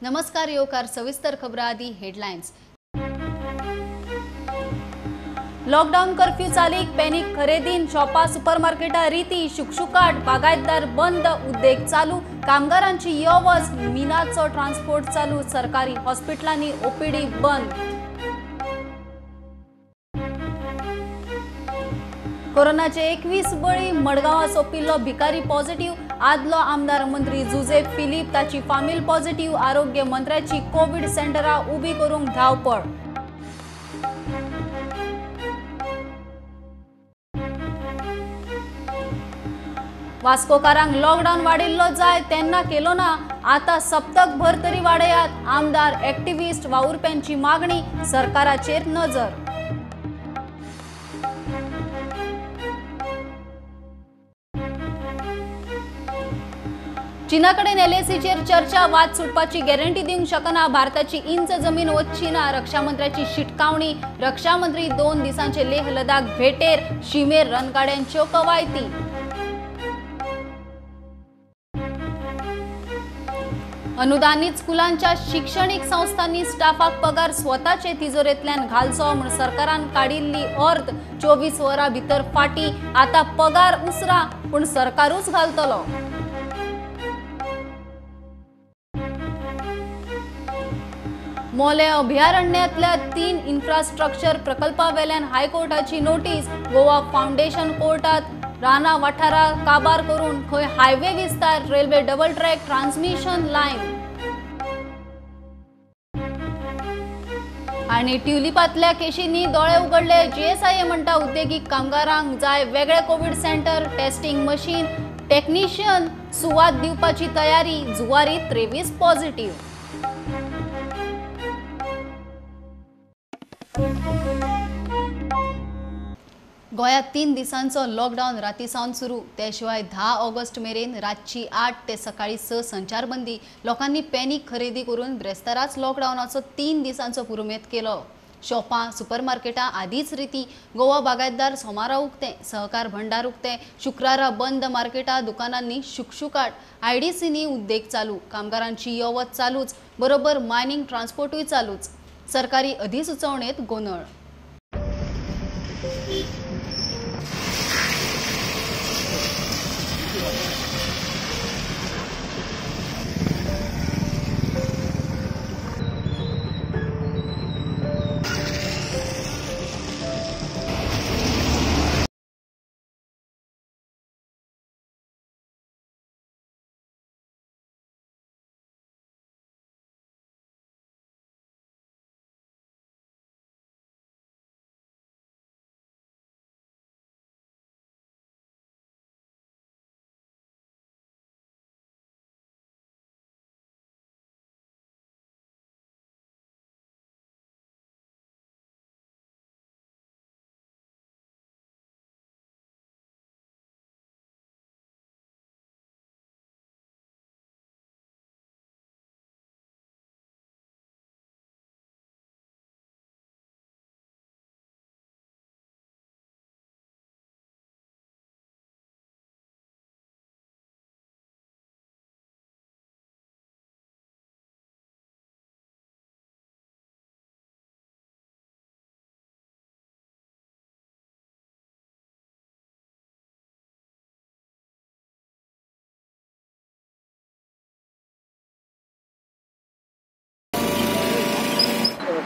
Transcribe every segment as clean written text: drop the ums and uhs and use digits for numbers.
नमस्कार येवकार सविस्तर खबरां आदी हेडलायन्स। लॉकडाउन कर्फ्यू चालीक पॅनिक खरेदीन शॉपा सुपरमार्केटां रीती शुकशुकाट बागायतदार बंद उद्देग चालू कामगारांची येवज मिनाचो ट्रान्सपोर्ट चालू सरकारी हॉस्पिटलांनी ओपीडी बंद। कोरोनाचे 21 बळी मडगांवां सोपिल्लो भिकारी पॉझिटिव्ह आदलो आमदार मंत्री जुझेफ फिलीप ताची फामील पॉझिटिव्ह आरोग्य मंत्र्याची कोविड सेंटरां उबी करूंक धांवपळ। वास्कोकारांक लॉकडाऊन वाडिल्लो जाय तेन्ना केलो ना आता सप्तक भर तरी वाडयात आमदार एक्टिव्हिस्ट वावुरप्यांची मागणी सरकाराचेर नजर। चीनाकडेन एलएसीचेर चर्चा वाद सुटपाची गॅरंटी दिवंक शकना भारताची इंच जमीन वचची ना रक्षा मंत्र्याची शिटकावणी रक्षा मंत्री 2 दिसांचे लेह लडाख भेटेर शिमेर रणगाड्यांच्यो कवायती। अनुदानित स्कुलांच्या शिक्षणिक संस्थांनी स्टाफाक पगार स्वताचे तिजोरेंतल्यान घालचो म्हूण सरकारान काडिल्ली अर्द 24 वरां भितर फाटी आता पगार उसरा पूण सरकारूच घालतलो। मोले अभयारण्यातल्या 3 इन्फ्रास्ट्रक्चर प्रकल्पावेल्यान हायकोर्टाची नोटीस गोवा फाउंडेशन कोर्टात राना वाठारा काबार करून खंय हायवे विस्तार railway double track transmission line आणि ट्युलिपातल्या केशींनी दोळे उगडले जीएसआयए म्हणटा उद्देगीक कामगारांक जाय वेगळे Covid centre testing machine technician सुवात दिवपाची तयारी जुवारी 23 पॉझिटिव्ह। गोयात 3 दिसांचो लॉकडाऊन रातीसावन सुरू ते शिवाय 10 ऑगस्ट मेरेन रातची 8 ते सकाळी 6 संचारबंदी लोकांनी पॅनिक खरेदी करून ब्रेस्ताराच लॉकडाऊनाचो 3 दिसांचो पुरुमेत केलो। शॉपां सुपरमार्केटां आदीच रीती गोवा बागायतदार सोमारा उक्ते सहकार भंडार उक्ते शुक्रारा बंद मार्केटां दुकानांनी शुकशुकाट आयडीसीनी उद्देग चालू कामगारांची येवज चालूच बरोबर मायनिंग ट्रान्सपोर्टूय चालूच सरकारी अधिसुचोवणेंत गोंधळ।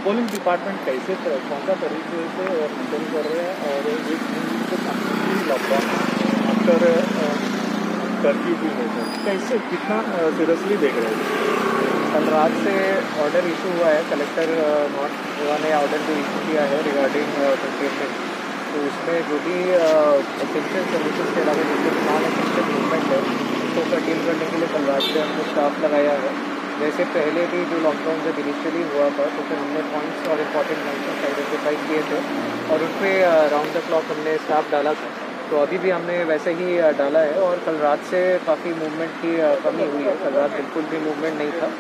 पोलिंग डिपार्टमेंट कैसे कौन सा तरीके से हैंडल कर रहे हैं और एक दिन को लॉकडाउन आफ्टर कर्फ्यू भी है सर कैसे कितना सीरियसली देख रहे हैं? कल रात से ऑर्डर इशू हुआ है कलेक्टर नॉर्थ गोवा ने ऑर्डर जो इशू किया है रिगार्डिंग कंटेनमेंट तो उसमें जो भी एसेंशियल सर्विसेज के अलावा जो भी नॉन एसेंशियल मूवमेंट है उसको कर्टेल करने के लिए कल रात से हमने स्टाफ लगाया है। जैसे पहले भी जो लॉकडाउन जब इनिशियली हुआ था तो फिर हमने पॉइंट्स और इम्पॉर्टेंट पॉइंट्स आइडेंटिफाई किए थे और उन पर राउंड द क्लॉक हमने स्टाफ डाला था तो अभी भी हमने वैसे ही डाला है और कल रात से काफ़ी मूवमेंट की कमी हुई है। कल रात बिल्कुल भी मूवमेंट नहीं था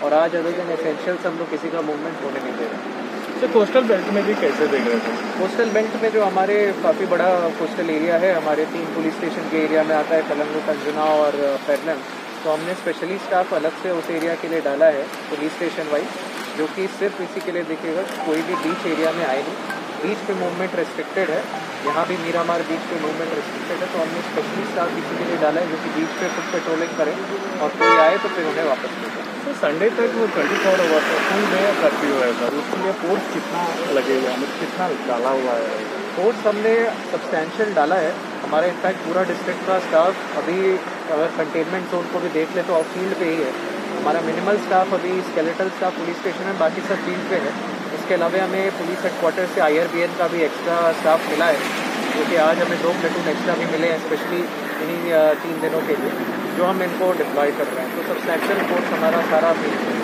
और आज अदर देन एसेंशियल्स हम लोग किसी का मूवमेंट होने नहीं दे रहे। तो कोस्टल बेल्ट में भी कैसे देख रहे थे? कोस्टल बेल्ट में जो हमारे काफ़ी बड़ा कोस्टल एरिया है हमारे 3 पुलिस स्टेशन के एरिया में आता है कलंगू कंजुना और पेरलम तो हमने स्पेशली स्टाफ अलग से उस एरिया के लिए डाला है पुलिस स्टेशन वाइज, जो कि सिर्फ इसी के लिए देखेगा कोई भी बीच एरिया में आए नहीं। बीच पे मूवमेंट रेस्ट्रिक्टेड है, यहाँ भी मीरामार बीच पे मूवमेंट रेस्ट्रिक्टेड है, तो हमने स्पेशली स्टाफ इसी के लिए डाला है जो कि बीच पे खुद पेट्रोलिंग करे और कोई आए तो फिर उन्हें वापस ले जाए। तो संडे तक वो 24 आवर फुल डे कर्फ्यू है सर, उसके लिए फोर्स कितना लगेगा, मतलब कितना डाला हुआ है? फोर्स हमने सब्सटैंशियल डाला है। हमारा इनफैक्ट पूरा डिस्ट्रिक्ट का स्टाफ अभी अगर कंटेनमेंट जोन को भी देख ले तो ऑफ फील्ड पे ही है। हमारा मिनिमल स्टाफ अभी स्केलेटल स्टाफ पुलिस स्टेशन में, बाकी सब फील्ड पे है। इसके अलावा हमें पुलिस हेडक्वार्टर से IRBN का भी एक्स्ट्रा स्टाफ मिला है, जो कि आज हमें 2 प्लेटून एक्स्ट्रा भी मिले हैं स्पेशली इन्हीं 3 दिनों के लिए, जो हम इनको डिप्लॉय कर रहे हैं। तो सब्सटैंशियल फोर्स हमारा सारा फील्ड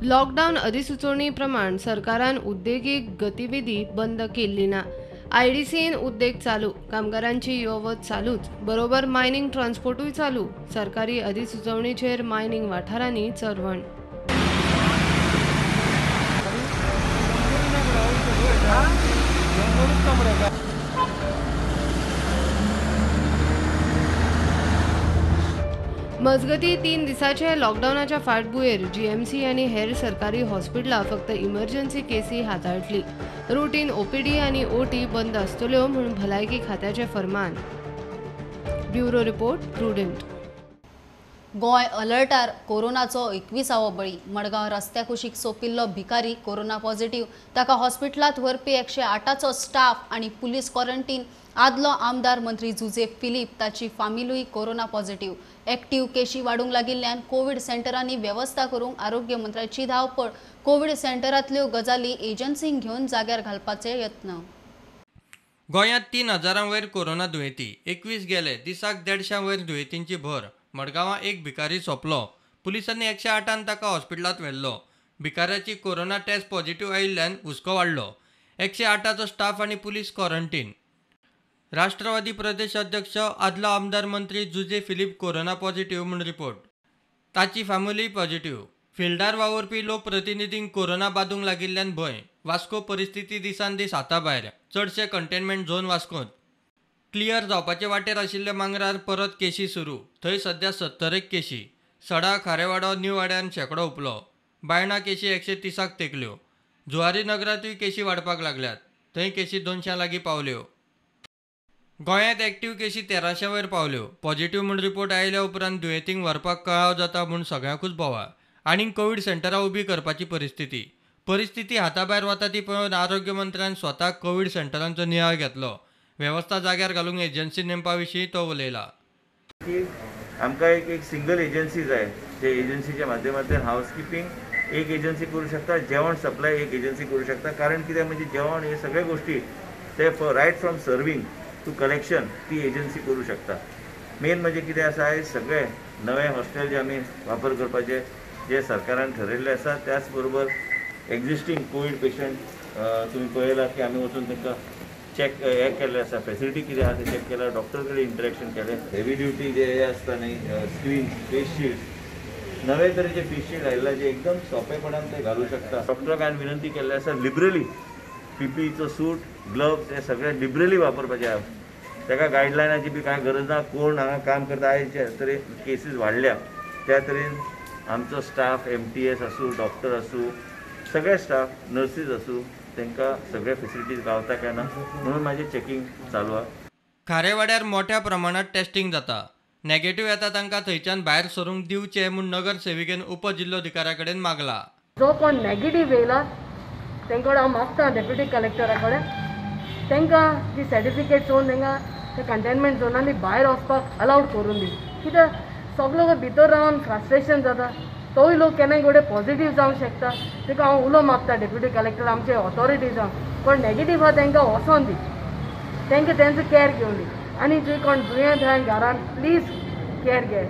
लॉकडाऊन अधिसुचोवणी प्रमाण सरकारान उद्देगीक गतिविधी बंद केल्ली ना. आयडीसीन उद्देग चालू, कामगारांची यो वच चालूच, बरोबर मायनिंग ट्रान्सपोर्टूय चालू. सरकारी अधिसुचोवणेचेर मायनिंग वाठारांनी चरवण. मजगती 3 दिसाचे लॉकडाऊनाच्या फाटभुंयेर जीएमसी आनी हेर सरकारी हॉस्पिटलां फक्त इमर्जन्सी केसी हाताळटली. रुटीन ओपीडी आनी ओटी बंद आसतल्यो म्हूण भलायकी खात्याचें फर्मान. Bureau report Prudent. गोंय अलर्टार. कोरोनाचो 21वो बळी. मडगांव रस्त्या कुशीक सोंपिल्लो भिकारी कोरोना पॉझिटिव्ह. ताका हॉस्पिटलांत व्हरपी 108चो स्टाफ आनी पुलीस क्वॉरंटीन. आदलो आमदार मंत्री जुजे फिलीप ताची फामिलूय कोरोना पॉझिटिव्ह. एक्टिव्ह केशी वाडूंक लागिल्ल्यान कोविड सेंटरांनी वेवस्था करूंक आरोग्य मंत्र्याची धांवपळ. कोविड सेंटरांतल्यो गजाली एजन्सींक घेवन जाग्यार घालपाचे यत्न. गोंयांत 3,000 वयर कोरोना दुयेंती. 21 गेले. दिसाक 150 वयर दुयेंतींची भर. मडगांवां एक भिकारी सोंपलो. पुलिसांनी 108 ताका हॉस्पिटलांत व्हेल्लो. भिकाऱ्याची कोरोना टेस्ट पॉझिटिव्ह आयिल्ल्यान हुस्को वाडलो. 108चो स्टाफ आनी पुलीस क्वॉरंटीन. राष्ट्रवादी प्रदेश अध्यक्ष आदलो आमदार मंत्री जुजे फिलीप कोरोना पॉझिटिव्ह म्हूण रिपोर्ट. ताची फॅमिली पॉझिटिव्ह. फिल्डार वावुरपी लोकप्रतिनिधींक कोरोना बादूंक लागिल्ल्यान भंय. वास्को परिस्थिती दिसान दीस हाताभायर. चडशे कंटेनमेंट झोन वास्कोंत. क्लियर जावपाचे वाटेर आशिल्ल्या मांगरार परत केशी सुरू. थंय सध्या 70 केशी. सडा, खारेवाडो, न्यू वाड्यान शेकडो उपलो. बायणा केशी 130 तेंकल्यो. जुवारी नगरांतूय केशी वाडपाक लागल्यात. थंय केशी 200 लागीं पावल्यो. गोंयांत एक्टिव्ह केशी 1300 वयर पावल्यो. पॉझिटिव्ह म्हूण रिपोर्ट आयल्या उपरांत दुयेंतींक व्हरपाक कळाव जाता म्हूण सगळ्यांकूच बोवाळ. आनीक कोविड सेंटरां उबी करपाची परिस्थिती हाताभायर वता ती पळोवन आरोग्य मंत्र्यान स्वता कोविड सेंटरांचो नियाळ घेतलो. वेवस्था जाग्यार घालूंक एजन्सी नेमपा विशीं तो उलयला. आमकां एक सिंगल एजन्सी जाय. जे एजन्सीच्या माध्यमांतल्यान हावजकीपिंग एक एजन्सी करूं शकता, जेवण सप्लाय एक एजन्सी करूं शकता. कारण कित्याक म्हणजे जेवण हे सगळे गोष्टी ते right from serving to collection ती एजन्सी करूं शकता. मेन म्हणजे कितें आसा, आयज सगळे नवे हॉस्टेल जे आमी वापर करपाचे जे सरकारान ठरयल्ले आसा, त्याच बरोबर एक्झिस्टींग कोवीड पेशंट तुमी पळयलात की आमी वचून तांकां चॅक हे केल्लें आसा. फेसिलिटी कितें आसा ते चॅक केला. डॉक्टर कडेन इंटरेक्शन केलें. हेवी ड्युटी जे हे आसता न्ही, स्क्रीन फेस शील्ड, नवे तरेचे फेस शील्ड आयिल्ला जे एकदम सोंपेपणान ते घालूं शकता. डॉक्टराक हांवें विनंती केल्ली आसा लिबरली पीपीईचो सूट, ग्लव्स हे सगळे लिबरली वापरपाचे. ताका गायडलायनाची बी कांय गरज ना. कोण हांगा काम करता, आयज जे तरेन केसीस वाडल्या त्या तरेन आमचो स्टाफ MTS आसूं, डॉक्टर आसूं, सगळे स्टाफ, नर्सीस आसूं, तांकां सगळे फेसिलिटीज गावता काय ना म्हणून माझे चेकिंग चालू आहे. खारेवाड्यार मोठ्या प्रमाणात टेस्टिंग जाता. नेगेटिव्ह येता तांकां थंयच्यान भायर सरूंक दिवचे म्हूण नगरसेविकेन उपजिल्लोधिकाऱ्या कडेन मागला. जो कोण नेगेटिव्ह येयला तांकां हांव मागता डेप्युटी कलेक्टरा कडेन तांकां ती सर्टिफिकेट चोवन तांकां त्या कंटेनमेंट झोनांनी भायर वचपाक अलावड करून दी. कित्याक सगळो भितर रावन फ्रस्ट्रेशन जाता. तोय लोक केन्नाय घडये पॉझिटिव्ह जावंक शकता. ताका हांव उलो मागता डेप्युटी कलेक्टर आमचे ऑथॉरिटीजांक कोण नेगेटिव्ह आहा तांकां वचोन दी, तांकां तेंचो केअर घेवन दी. आनी जे कोण दुयेंत आहाय घरान प्लीज केअर घे.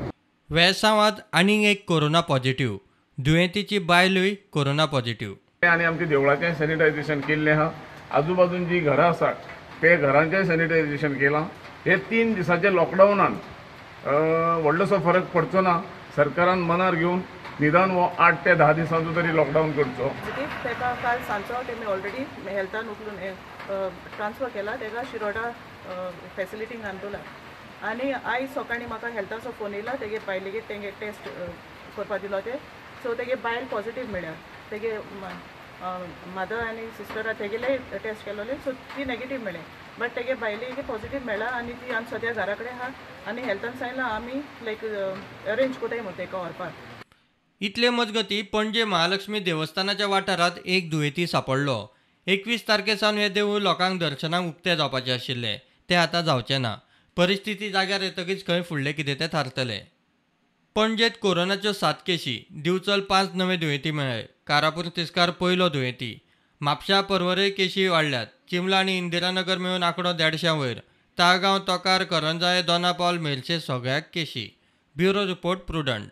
वेळसांवांत आनीक एक कोरोना पॉझिटिव्ह. दुयेंतीची बायलूय कोरोना पॉझिटिव्ह. आनी आमच्या देवळाचें सॅनिटायझेशन केल्लें आहा. आजूबाजून जी घरां आसात ते घरांचें सॅनिटायझेशन केलां. हे 3 दिसाचे लॉकडावनान व्हडलोसो फरक पडचो ना. सरकारान मनार घेवन निदान 8 ते 10 दिसांचो तरी लॉकडावन करचो. ताका काल सांजचो तेमी ऑलरेडी हेल्थान उखलून ट्रान्सफर केला. ताका शिरोडा फेसिलिटींक घालतला. आनी आयज सकाळीं म्हाका हेल्थाचो फोन येयला. तेगे बायलेगे तेंगे टेस्ट करपा दिलो ते. सो तेगे बायल पॉझिटिव्ह मेळ्ळ्या. तेगे मदर आनी सिस्टरा तेगेले टेस्ट केलोले. सो ती नेगेटीव मेळ्ळे. बट तेगे बायलेगे पॉझिटिव्ह मेळ्ळा आनी ती आमी सद्या घरा कडेन आहा. आनी हेल्थान सांगलां आमी लायक अरेंज कोताय म्हूण तेका व्हरपाक. इतले मजगती पणजे महालक्ष्मी देवस्थानाच्या वाठारांत एक दुयेंती सांपडलो. 21 तारखेसावन हे देवूळ लोकांक दर्शनाक उक्ते जावपाचे आशिल्ले. ते आतां जावचे ना. परिस्थिती जाग्यार येतकीच खंय फुडले कितें ते थारतले. पणजेत कोरोनाच्यो 7 केशी. दिवचल 5 नवे दुयेंती मेळ्ळे. कारापूर तिस्कार पयलो दुयेंती. म्हापशा पर्वरय केशी वाडल्यात. चिंबला आनी इंदिरानगर मेळून आंकडो 150 वयर. ताळगांव, तोकार, करंजाळे, दोनापावल, मेर्शे सगळ्याक केशी. Bureau report Prudent.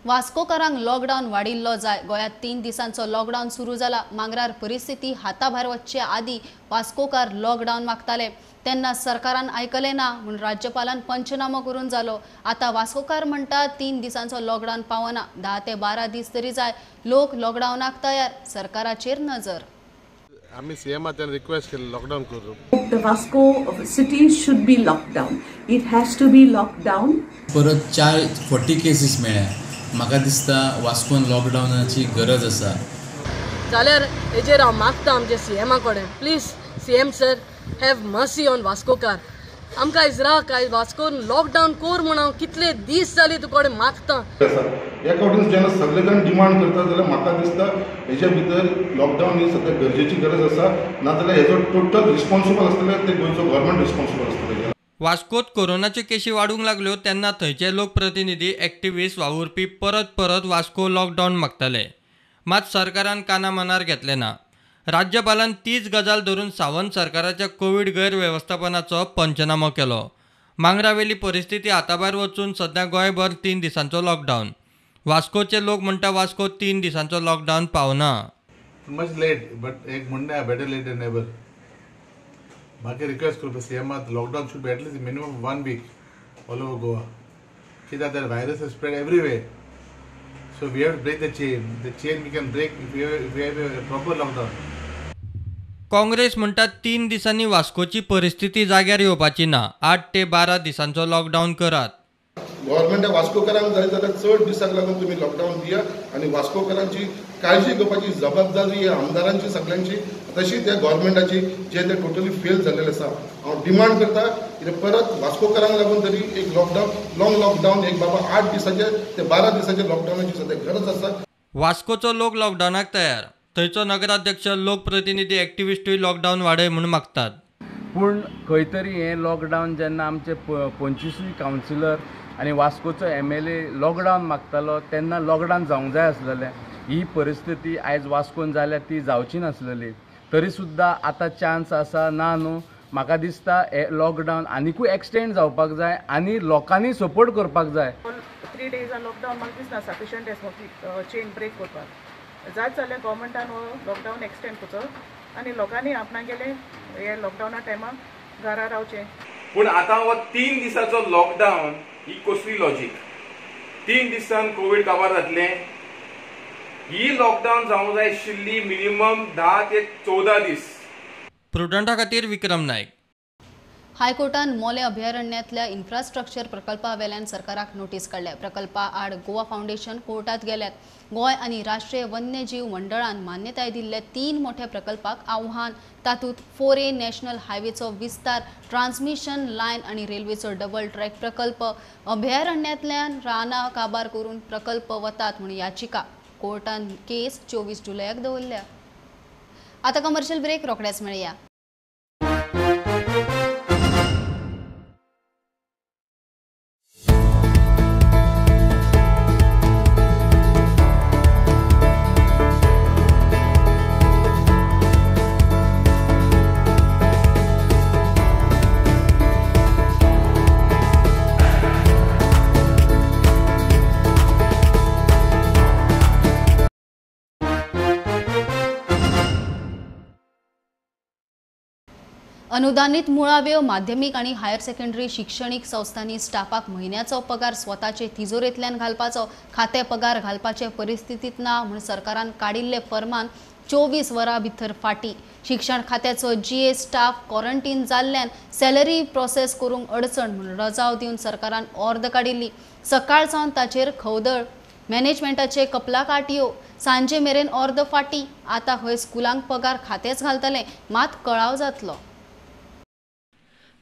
वास्कोकारांक लॉकडावन वाडिल्लो जाय. गोंयांत 3 दिसांचो लॉकडावन सुरू जाला. मांगरार परिस्थिती हाताभायर वचचे आदीं वास्कोकार लॉकडावन मागताले तेन्ना सरकारान आयकलें ना म्हूण राज्यपालान पंचनामो करून जालो. आतां वास्कोकार म्हणटात 3 दिसांचो लॉकडावन पावना, 10 ते 12 दीस तरी जाय. लोक लॉकडावनाक तयार, सरकाराचेर नजर. आम्ही सीएमान रिक्वेस्ट केली लॉकडाऊन करू. The Vasco city should be locked down. It has to be locked down. परत 40 केसीस मेळ्ळ्या. म्हाका दिसता वास्कोन लॉकडावनाची गरज आसा. जाल्यार हेजेर हांव मागता आमच्या सीएमा कडेन, please CM sir have mercy on Vascokar. आमकां इजराक वास्कोन लॉकडावन कोर म्हूण हांव कितले दीस जाले तुका कडेन मागता. ह्या फावटीन जेन्ना सगळे जाण डिमांड करता जाल्यार म्हाका दिसता हेच्या भितर लॉकडावन ही सद्या गरजेची गरज आसा. नाजाल्यार हेजो टोटल रिस्पॉन्सिबल आसतले ते गोंयचो गव्हर्मेंट रिस्पॉन्सिबल आसतले. वास्कोत कोरोनाच्यो केशी वाडूंक लागल्यो तेन्ना थंयचे लोकप्रतिनिधी एक्टिव्हिस्ट वावुरपी परत वास्को लॉकडावन मागताले. मात सरकारान काना मनार घेतले ना. राज्यपालान तीच गजाल धरून सावंत सरकाराच्या कोविड गैरव्यवस्थापनाचो पंचनामो केलो. मांगरावेली परिस्थिती हाताभायर वचून सध्या गोंयभर 3 दिसांचो लॉकडावन. वास्कोचे लोक म्हणटा वास्को 3 दिसांचो लॉकडावन पावना. मच लेट बट एक म्हणणे बेटर लेट देन नेवर. म्हाका रिक्वेस्ट करता सीएमात lockdown should be at least minimum 1 week all over Goa. कित्याक that virus is spread everywhere. So we have to break the chain. The chain we can break if we have a proper lockdown. Congress म्हणटा 3 दिसांनी वास्कोची परिस्थिती जाग्यार येवपाची ना. 8 ते 12 दिसांचो lockdown करात. गव्हर्मेंटा वास्कोकारांक जाय जाल्यार चड दिसाक लागून तुमी लॉकडावन दिया आनी वास्कोकारांची काळजी घेवपाची जबाबदारी आमदारांची सगळ्यांची तशी त्या गव्हर्मेंटाची जे ते टोटली फेल झालेले आसा. हांव डिमांड करता की परत वास्कोकारांक लागून तरी एक लॉकडावन लॉंग लॉकडावन एक बाबा 8 दिसाचे ते 12 दिसाचे लॉकडावनाची सध्या गरज आसा. वास्कोचो लोक लॉकडावनाक तयार. थंयचो नगराध्यक्ष लोकप्रतिनिधी एक्टिव्हिस्टूय लॉकडावन वाडय म्हणून मागतात. पूण खंय तरी हें लॉकडावन जेन्ना आमचे 25 कावन्सिलर आनी वास्कोचो MLA लॉकडावन मागतालो तेन्ना लॉकडावन जावंक जाय आसलेलें. ही परिस्थिती आयज वास्कोन जाल्यार ती जावची नासलेली. तरी सुद्दां आतां चान्स आसा ना न्हू. म्हाका दिसता हे लॉकडावन आनिकूय एक्सटेंड जावपाक जाय आनी लोकांनी सपोर्ट करपाक जाय. 3 डेजा लॉकडावन म्हाका दिसना सफिशियंट चेन ब्रेक करपाक. जात जाल्यार गव्हर्मेंटान हो लॉकडावन एक्सटेंड करचो आनी लोकांनी आपणाक गेले हे लॉकडावना टायमार घरा रावचे. पूण आतां हो 3 दिसाचो लॉकडावन ही कसली लॉजीक? 3 दिसान कोविड काबार जातले. ही लॉकडावन जावंक जाय आशिल्ली मिनिमम 10 ते 14 दीस. प्रुडंटा खातीर विक्रम नायक. हायकोर्टान मोले अभयारण्यातल्या इन्फ्रास्ट्रक्चर प्रकल्पा वेल्यान सरकाराक नोटीस काडल्या. प्रकल्पा आड गोवा फाउंडेशन कोर्टात गेल्यात. गोंय आनी राष्ट्रीय वन्यजीव मंडळान मान्यताय दिल्ले 3 मोठ्या प्रकल्पाक आव्हान. तातूंत 4A नॅशनल हायवेचो विस्तार, ट्रान्समिशन लायन आनी रेल्वेचो डबल ट्रॅक प्रकल्प. अभयारण्यातल्यान रानां काबार करून प्रकल्प वतात म्हूण याचिका. कोर्टान केस 24 जुलयाक दवरल्या. आतां कमर्शियल ब्रेक रोखडेच मेळया. अनुदानित मुळाव्यो माध्यमीक आनी हायर सेकंडरी शिक्षणीक संस्थांनी स्टाफाक म्हयन्याचो पगार स्वताचे तिजोरेंतल्यान घालपाचो. खाते पगार घालपाचे परिस्थितीत ना म्हूण सरकारान काडिल्ले फर्मान 24 वरां भितर फाटी. शिक्षण खात्याचो GA स्टाफ क्वॉरंटीन जाल्ल्यान सॅलरी प्रोसेस करूंक अडचण म्हूण रजाव दिवन सरकारान ऑर्द काडिल्ली. सकाळ सावन ताचेर खवदळ. मॅनेजमेंटाचे कपलाक आटयो. सांजे मेरेन ऑर्द फाटी. आतां खंय स्कुलांक पगार खातेच घालतले मात कळाव जातलो.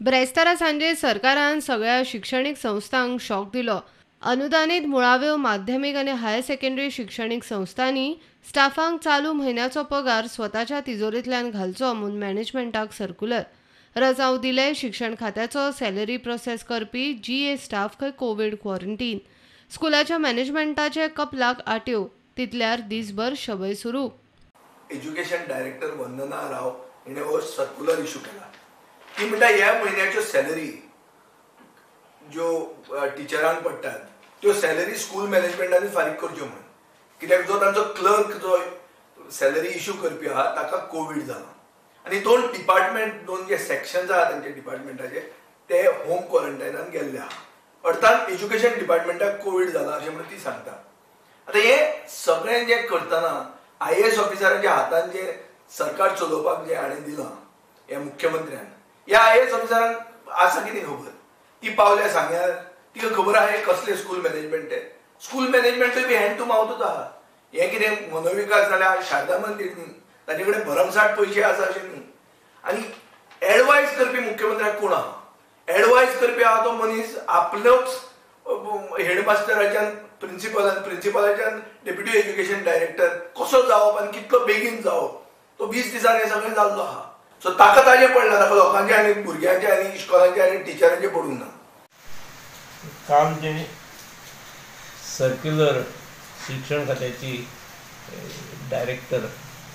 ब्रेस्तारा सांजे सरकारान सगळ्या शिक्षणीक संस्थांक शॉक दिलो. अनुदानीत मुळाव्यो माध्यमीक आनी हायर सेकंडरी शिक्षणीक संस्थांनी स्टाफांक चालू म्हयन्याचो पगार स्वताच्या तिजोरींतल्यान घालचो म्हूण मॅनेजमेंटाक सर्क्युलर. रजाव दिले. शिक्षण खात्याचो सॅलरी प्रोसेस करपी GA स्टाफ खंय कोविड क्वॉरंटीन. स्कुलाच्या मॅनेजमेंटाचे कपलाक आट्यो. तितल्यार दिसभर शबय सुरू. एज्युकेशन डायरेक्टर वंदना राव हिणें हो सर्क्युलर इश्यू केला. ती म्हणटा ह्या म्हयन्याच्यो सॅलरी ज्यो टिचरांक पडटात त्यो सॅलरी स्कूल मॅनेजमेंटांनी फारीक करच्यो म्हणून, कित्याक जो तांचो क्लर्क जो सॅलरी इश्यू करपी आहा ताका कोविड जाला आनी दोन जे सेक्शन्स आहा तांचे डिपार्टमेंटाचे ते होम क्वॉरंटायनान गेल्ले आहा. अर्थात एज्युकेशन डिपार्टमेंटाक कोविड जाला अशें म्हणून ती सांगता. आतां हे सगळें जे करतना IAS ऑफिसरांच्या हातान जे सरकार चलोवपाक जे हाणें दिलां ह्या मुख्यमंत्र्यान, ह्या IAS ऑफिसरांक आसा कितें खबर? ती पावल्या सांग्यार तिका खबर आहे कसले स्कूल मॅनेजमेंट आहे. स्कूल मॅनेजमेंटूय बी हँड टू मावथूच आहा. हे कितें मनोविकास नाल्यार शारदा मंदिर न्ही, ताचे कडेन भरमसाट पयशे आसा अशें न्ही. आनी एडवायज करपी मुख्यमंत्र्याक कोण आहा? एडवायज करपी आहा तो मनीस आपलोच हेडमास्टराच्यान प्रिन्सिपलाच्यान डेप्युटी एज्युकेशन डायरेक्टर कसो जावप आनी कितलो बेगीन जावप, तो 20 दिसान हे सगळें जाल्लो आहा. सो ताका ताजें पडला, ताका लोकांचे आनी भुरग्यांचे आनी इश्कोलांचे आनी टिचरांचे पडूंक ना. काल जे सर्क्युलर शिक्षण खात्याची डायरेक्टर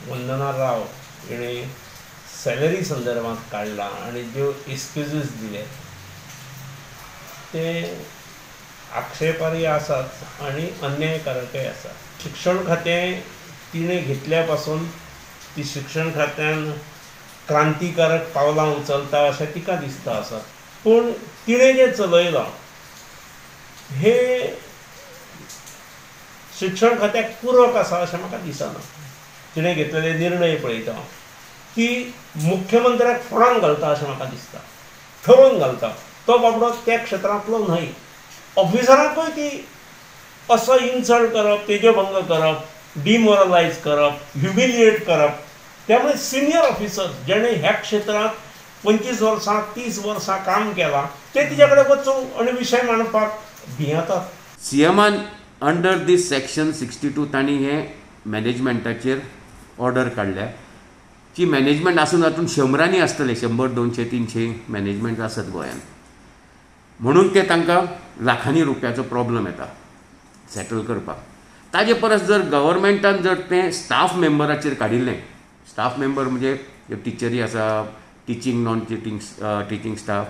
वंदना राव हिणे सॅलरी संदर्भात काढला आणि जो एक्सक्युजीस दिले ते आक्षेपार्ह आसात आणि अन्यायकारकय आसा. शिक्षण खातें तिणे घेतल्यापासून ती शिक्षण खात्यान क्रांतिकारक पावलां उचलता अशें तिका दिसता आसा. पूण तिणे जे चलयलां हे शिक्षण खात्याक पूरक आसा अशें म्हाका दिसना. तिणे घेतलेले निर्णय पळयता ती मुख्यमंत्र्याक फोडान घालता अशें म्हाका दिसता, ठरोवन घालता. तो बाबडो त्या क्षेत्रांतलो न्हय. ऑफिसरांकूय ती असो इन्सल्ट करप, तेजोभंग करप, डिमोरलायज करप, ह्युमिलिएट करप. त्यामुळे सिनियर ऑफिसर जेणे ह्या क्षेत्रांत 25 वर्सां 30 वर्सां काम केलां ते तिचे कडेन वचून आणि विशय मांडपाक भियेतात. CMान अंडर दीस सेक्शन 62 तांणी हे मॅनेजमेंटाचेर ऑर्डर काडल्या जी मॅनेजमेंट आसून तातूंत 100 आसतले, 100, 200, 300 मॅनेजमेंट आसत गोंयांत. म्हणून ते तांकां लाखांनी रुपयाचो प्रॉब्लम येता सेटल करपाक. ताजे परस जर गव्हर्मेंटान जर तें स्टाफ मेंबराचेर काडिल्लें, स्टाफ मेंबर म्हणजे टिचरी आसा, टिचींग नॉन टिचींग स्टाफ,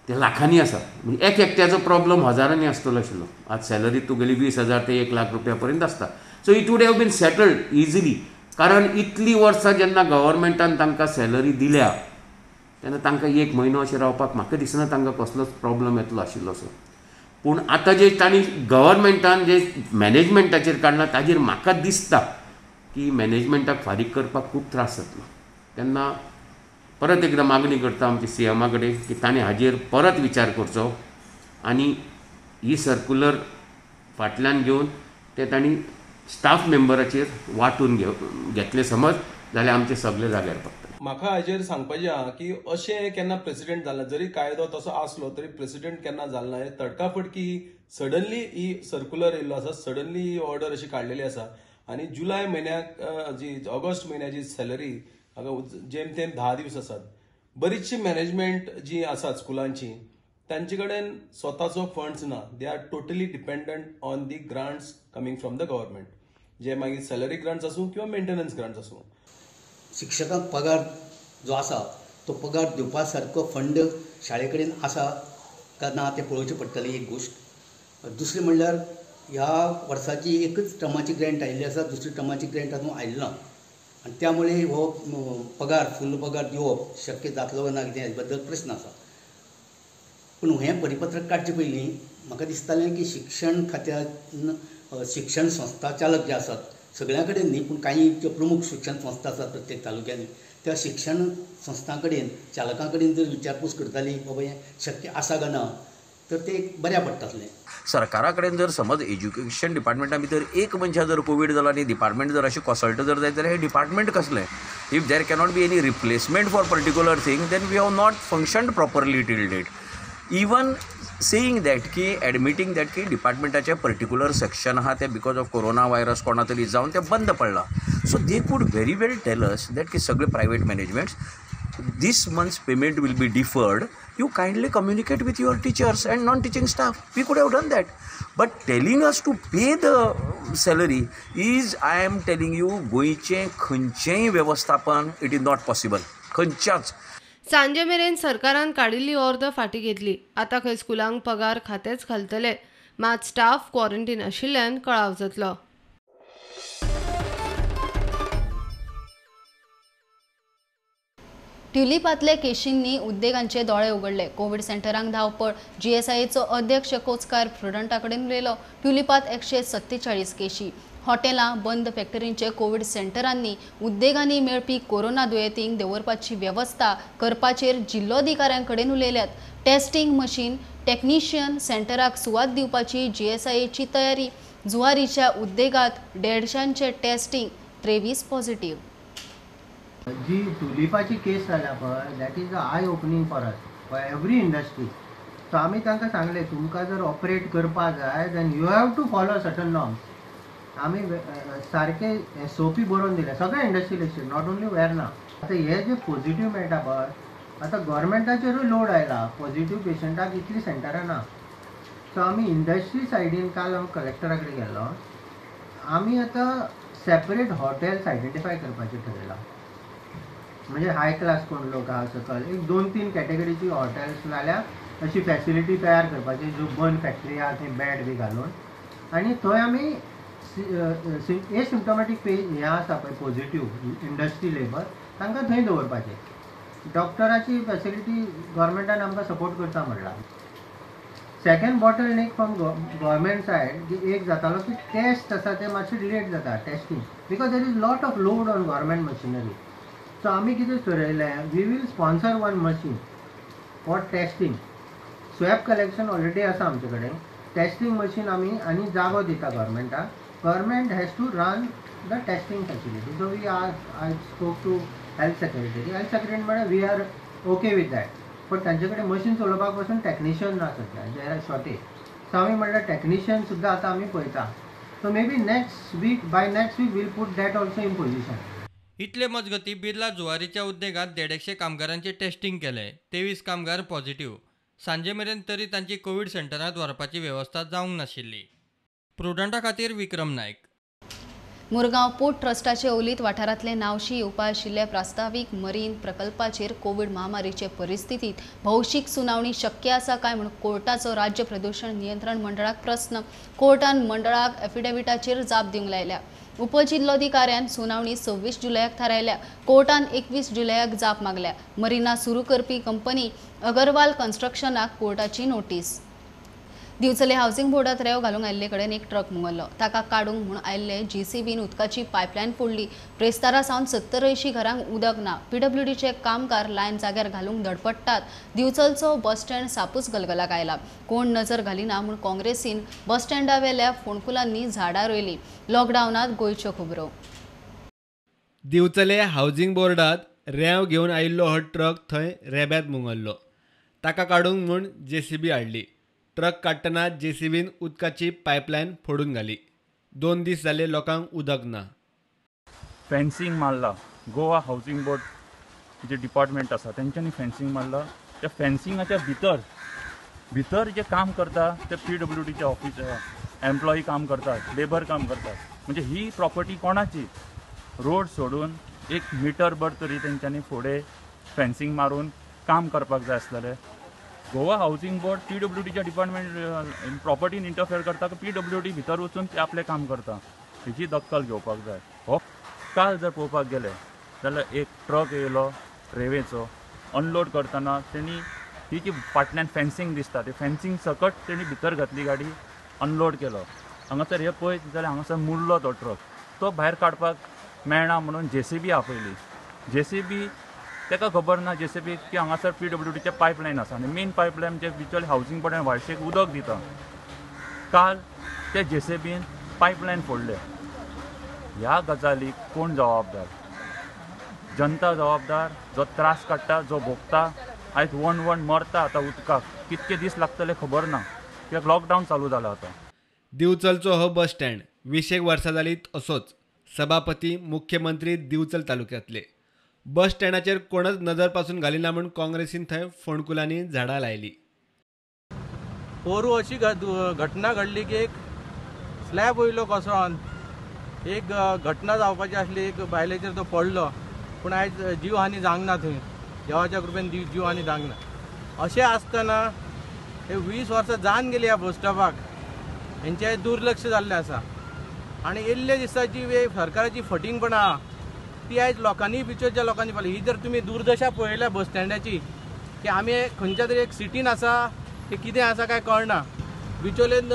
ते लाखांनी आसा. म्हणजे एकट्याचो प्रॉब्लम हजारांनी आसतलो आशिल्लो. आज सॅलरी तुगेली 20,000 ते 1,00,000 रुपया पर्यंत आसता. So it would have been settled easily. कारण इतली वर्सां जेन्ना गव्हर्मेंटान तांकां सॅलरी दिल्या तेन्ना तांकां 1 म्हयनो अशें रावपाक म्हाका दिसना तांकां कसलोच प्रॉब्लम येतलो आशिल्लो असो. पूण आतां जे तांणी गव्हर्मेंटान जे मॅनेजमेंटाचेर काडलां ताजेर म्हाका दिसता की मॅनेजमेंटाक फारीक करपाक खूब त्रास जातलो. तेन्ना परत एकदां मागणी करता आमच्या CMा कडेन की ताणें हाजेर परत विचार करचो आनी ही सर्क्युलर फाटल्यान घेवन ते तांणी स्टाफ मेंबराचेर वांटून घेतले समज जाल्यार आमचे सगळे जाग्यार पडटले. म्हाका हाजेर सांगपाचें आहा की अशें केन्ना प्रेसिडेंट जालें, जरी कायदो तसो आसलो तरी प्रेसिडेंट केन्ना जालो ना. तडकाफडकी सडनली ही सर्क्युलर येयल्लो आसा, सडनली ही ऑर्डर अशी काडलेली आसा. आनी जुलय म्हयन्याक जी ऑगस्ट म्हयन्याची सॅलरी जेम तेम 10 दीस आसात. बरीचशी मॅनेजमेंट जी आसात स्कुलांची तांचे कडेन स्वताचो फंड्स ना. They are totally dependent on the grants coming from the government, जे मागीर सॅलरी ग्रांट्स आसूं किंवा मेंटेनन्स ग्रांट्स आसूं. शिक्षकांक पगार जो आसा तो पगार दिवपा सारको फंड शाळे कडेन आसा काय ना तें पळोवचें पडटलें एक गोश्ट. दुसरी म्हणल्यार ह्या वर्साची एकच टर्माची ग्रँट आयिल्ली आसा, दुसरी टर्माची ग्रँट आजून आयिल्ली ना. आनी त्या मुळे हो पगार फुल पगार दिवप शक्य जातलो ना कितें हेजे बद्दल प्रस्न आसा. पूण हें परिपत्रक काडचे पयलीं म्हाका दिसतालें की शिक्षण खात्यान शिक्षण संस्था चालक जे आसात सगळ्यां कडेन न्ही पूण काही ज्यो प्रमुख शिक्षण संस्था आसात प्रत्येक तालुक्यांनी त्या शिक्षण संस्थां कडेन चालकां कडेन जर विचारपूस करताली बाबा हें शक्य आसा काय ना तर ते बऱ्या पडटालें. सरकारा कडेन जर समज एज्युकेशन डिपार्टमेंटा भितर एक मनशा जर कोवीड जाला आनी डिपार्टमेंट जर अशें कोसळटा जर जायत जाल्यार हे डिपार्टमेंट कसलें? If there cannot be any replacement for particular thing then we have not functioned properly till date. Even saying that की एडमिटींग दॅट की डिपार्टमेंटाचे पर्टिक्युलर सेक्शन आहा ते बिकॉज ऑफ कोरोना वायरस कोणा तरी जावन ते बंद पडला. So they could very well tell us that की सगळे private managements this month's payment will be deferred. You kindly communicate with your teachers and non-teaching staff. We could have done that. But telling us to pay the salary is, I am telling you, गोंयचे खंयचेय व्यवस्थापन it is not possible. खंयच्याच. सांजे मेरेन सरकारान काडिल्ली order फाटी घेतली. आता खंय स्कुलांक पगार खातेच घालतले. मात स्टाफ क्वॉरंटीन आशिल्ल्यान कळाव जातलो. ट्युलिपांतले केशींनी उद्देगांचे दोळे उगडले. कोविड सेंटरांक धांवपळ. GSIचो अध्यक्ष कोचकार प्रुडंटा कडेन उलयलो. ट्युलिपांत 147 केशी. हॉटेलां, बंद फॅक्टरींचे कोविड सेंटरांनी उद्देगांनी मेळपी कोरोना दुयेंतींक दवरपाची वेवस्था करपाचेर जिल्लोधिकाऱ्यां कडेन उलयल्यात. टेस्टिंग मशीन, टेक्निशियन सेंटराक सुवात दिवपाची GSIची तयारी. जुवारीच्या उद्देगांत 150चे टेस्टिंग, 23 पॉझिटिव्ह. जी ट्युलिपाची केस जाल्या पळय that is a eye opening for us for every industry. So आमी तांकां सांगले तुमकां जर ऑपरेट करपाक जाय then you have to follow certain norms. आमी सारके SOP बरोवन दिले सगळे इंडस्ट्रियलिस्ट, नॉट ओन्ली वेर्ना. आतां हे जे पॉझिटिव्ह मेळटा पळय आतां गव्हर्मेंटाचेरूय लोड आयला. पॉझिटिव्ह पेशंटाक इतली सेंटरां ना. सो आमी इंडस्ट्री सायडीन काल हांव कलेक्टरा कडेन गेल्लो. आमी आतां सेपरेट हॉटेल्स आयडेंटिफाय करपाचें थरयलां. म्हणजे हाय क्लास कोण लोक आहा सकल एक 2-3 कॅटेगरीची हॉटेल्स नाल्यार अशी फॅसिलिटी तयार करपाची ज्यो बंद फॅक्टरी आहा थंय बेड बी घालून आनी थंय आमी एसिम्टोमॅटीक हे आसा पळय पॉझिटिव्ह इंडस्ट्री लेबर तांकां थंय दवरपाचें. डॉक्टराची फॅसिलिटी गव्हर्मेंटान आमकां सपोर्ट करता म्हणलां. Second bottle neck from government said की एक जातालो की टेस्ट आसा ते मातशें लेट जाता testing because there is lot of load on government machinery. So आमी कितें ठरयलें we will sponsor one machine for testing. Swab collection already आसा आमचे कडेन. टेस्टिंग मशीन आमी आनी जागो दिता गव्हर्मेंटाक. Government has to run the testing facility. So we I spoke to health secretary. Health secretary म्हळ्यार we are okay with that. पण तांचे कडेन मशीन चलोवपाक पासून टेक्निशियन ना सद्या देर आर शॉर्टेज. सो आमी म्हणल्यार टेक्निशियन सुद्दां आतां आमी पळयता. So maybe next week we'll put that also in position. इतले मजगती बिर्ला जुवारीच्या उद्देगात 150 कामगारांचे टेस्टिंग केले. 23 कामगार पॉझिटिव्ह. सांजे मेरेन तरी तांची कोविड सेंटरांत व्हरपाची वेवस्था जावंक नाशिल्ली. प्रुडंटा खातीर विक्रम नायक. मुरगांव पोर्ट ट्रस्टाचे ओलीत वाठारांतले नावशी येवपा आशिल्ले प्रास्तावीक मरीन प्रकल्पाचेर कोविड महामारीचे परिस्थितीत भौशीक सुनावणी शक्य आसा काय म्हूण कोर्टाचो राज्य प्रदूषण नियंत्रण मंडळाक प्रस्न. कोर्टान मंडळाक एफिडेविटाचेर जाप दिवंक लायल्या. उपजिल्लोधिकाऱ्यान सुनावणी 26 जुलयाक थारायल्या. कोर्टान 21 जुलयाक जाप मागल्या. मरिना सुरू करपी कंपनी अगरवाल कन्स्ट्रक्शनाक कोर्टाची नोटीस. दिवचले हावसिंग बोर्डात रेंव घालूंक आयिल्ले कडेन एक ट्रक मुंगल्लो. ताका काडूंक म्हूण आयिल्ले JCBन उदकाची पायपलायन फोडली. प्रेस्तारा सावन 70-80 घरांक उदक ना. PWDचे कामगार लायन जाग्यार घालूंक धडपडटात. दिवचलचो बस स्टँड सापूच गलगलाक आयला. कोण नजर घालिना म्हूण काँग्रेसीन बस स्टँडा वेल्या फोंडकुलांनी झाडां रोयली. लॉकडावनात गोंयच्यो खबरो. दिवचले हावसिंग बोर्डात रेंव घेवन आयिल्लो हो ट्रक थंय रेब्यात मुंगल्लो. ताका काडूंक म्हूण JCB हाडली. ट्रक काडटना JCBन उदकाची पायपलायन फोडून घाली. 2 दीस जाले लोकांक उदक ना. फेन्सिंग मारला. गोवा हावसिंग बोर्ड जे डिपार्टमेंट आसा तेंच्यांनी फेन्सिंग मारला. त्या फेन्सिंगाच्या भितर जे काम करता ते PWDचे ऑफिस एम्प्लॉई काम करतात, लेबर काम करतात. म्हणजे ही प्रॉपर्टी कोणाची? रोड सोडून 1 मीटर भर तरी तेंच्यांनी फुडें फेन्सिंग मारून काम करपाक जाय आसलेलें. गोवा हावसिंग बोर्ड PWDच्या डिपार्टमेंट प्रॉपर्टीन इंटरफेअर करता की PWD भितर वचून ते आपलें काम करता. हेची दखल घेवपाक जाय. हो काल जर पळोवपाक गेले जाल्यार एक ट्रक येयलो रेल्वेचो अनलोड करतना तेणी ही जी फाटल्यान फेन्सिंग दिसता ते फेन्सिंग सकट तेणी भितर घातली गाडी अनलोड केलो. हांगासर हे पळयत जाल्यार हांगासर मुरलो तो ट्रक. तो भायर काडपाक मेळना म्हणून JCB आपयली. JCB ताका खबर ना JCB की हांगासर PWDचे पायपलायन आसा आनी मेन पायपलायन जे बिचोले हावसिंग बोर्डान वाळशेक उदक दिता. काल ते JCBन पायपलायन फोडले. ह्या गजालीक कोण जबाबदार? जनता जबाबदार. जो त्रास काडटा, जो भोगता. आयज वण मरता आतां उदकाक. कितके दीस लागतले खबर ना कित्याक लॉकडावन चालू जाला आतां. दिवचलचो हो बस स्टँड 20 वर्सां जालीत असोच. सभापती मुख्यमंत्री दिवचल तालुक्यांतले. बस स्टँडाचेर कोणच नजर पासून घालिना म्हूण काँग्रेसीन थंय फोंडकुलांनी झाडां लायली. पोरू अशी घटना घडली की एक स्लॅब वयलो कोसळोन एक घटना जावपाची आसली. एक बायलेचेर तो पडलो पूण आयज जीव हानी जावंक ना. थंय देवाच्या कृपेन जीव हानी जावंक ना. अशें आसतना हे 20 वर्सां जावन गेली ह्या बस स्टॉपाक हेंचे दुर्लक्ष जाल्लें आसा आनी इल्ले दिसाची सरकाराची फटींगपण आहा ती आयज लोकांनी बिचोलच्या लोकांनी पळयली. ही जर तुमी दुर्दशा पळयल्या बस स्टँडाची की आमी खंयच्या तरी एक सिटीन आसा की कितें आसा काय कळना. बिचोलेन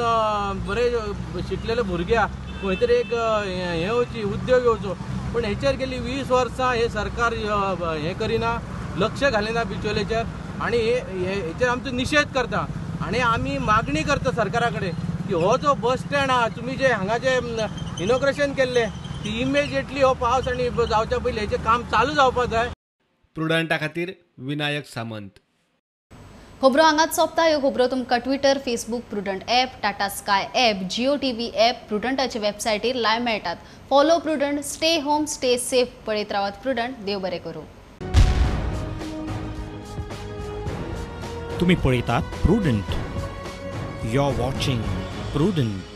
बरे शिकलेले भुरग्याक खंय तरी एक हें येवची उद्योग येवचो पूण हेचेर गेली 20 वर्सां हे सरकार हें करिना, लक्ष घालिना बिचोलेचेर आनी हेचेर आमचो निशेध करता आनी आमी मागणी करता सरकारा कडेन की हो जो बस स्टँड आहा तुमी जे हांगा जे इनॉग्रेशन केल्लें ती इमिजिएटली हो पावस आनी जावच्या पयलीं हेचें काम चालू जावपाक जाय. प्रुडंटा खातीर विनायक सामंत. खबरो हांगाच सोंपता. ह्यो खबरो तुमकां Twitter, Facebook, Prudent app, Tata Sky app, Jio TV app, प्रुडंटाचे वेबसायटीर लायव्ह मेळटात. Follow Prudent, stay home, stay safe. पळयत रावात प्रुडंट. देव बरें करूं. तुम्ही पळयतात Prudent. You are watching prudent.